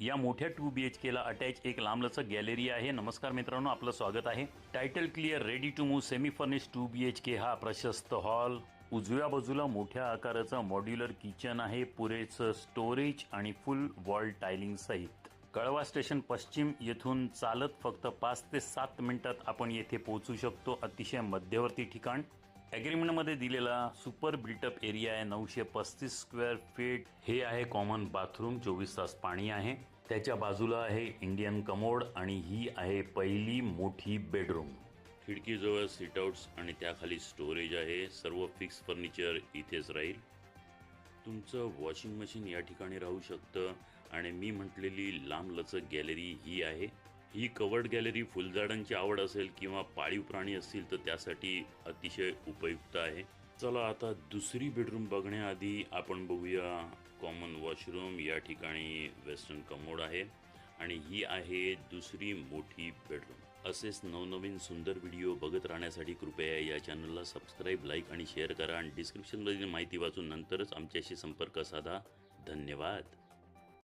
या मोठ्या 2 BHK ला अटॅच एक लांबलचक गॅलरी आहे। नमस्कार मित्रांनो, आपलं स्वागत आहे। Title clear ready to move semi furnished 2 BHK हा प्रशस्त हॉल, उजव्या बाजूला मोठ्या आकाराचा मॉड्युलर किचन आहे, पुरेसं स्टोरेज आणि फुल वॉल टायलिंग सहित। कळवा स्टेशन पश्चिम येथून चालत फक्त 5 ते 7 मिनिटात आपण येथे पोहोचू शकतो। अतिशय मध्यवर्ती ठिकाण। एग्रीमेंट मध्ये दिलेला सुपर बिल्टअप एरिया आहे 935 स्क्वेअर फीट। हे आहे कॉमन बाथरूम, 24 तास पाणी आहे। त्याच्या बाजूला आहे इंडियन कमोड आणि ही आहे पहिली मोठी बेडरूम। खिडकीजवळ सिट आउट्स आणि त्याखाली स्टोरेज आहे। सर्व फिक्स फर्निचर इथेच राहील। तुमचं वॉशिंग मशीन या ठिकाणी राहू शकतं आणि मी म्हटलेली लांबलचक गॅलरी ही आहे। ही कवर्ड गॅलरी फुलझाडांची आवड असेल किंवा पाळीव प्राणी असतील तर त्यासाठी अतिशय उपयुक्त आहे। चला आता दुसरी बेडरूम बघण्याआधी आपण बघूया कॉमन वॉशरूम। या ठिकाणी वेस्टर्न कमोड आहे आणि ही आहे दुसरी मोठी बेडरूम। असेच नवनवीन सुंदर व्हिडिओ बघत राहण्यासाठी कृपया या चॅनलला सबस्क्राईब, लाईक आणि शेअर करा आणि डिस्क्रिप्शनमधील माहिती वाचून नंतरच आमच्याशी संपर्क साधा। धन्यवाद।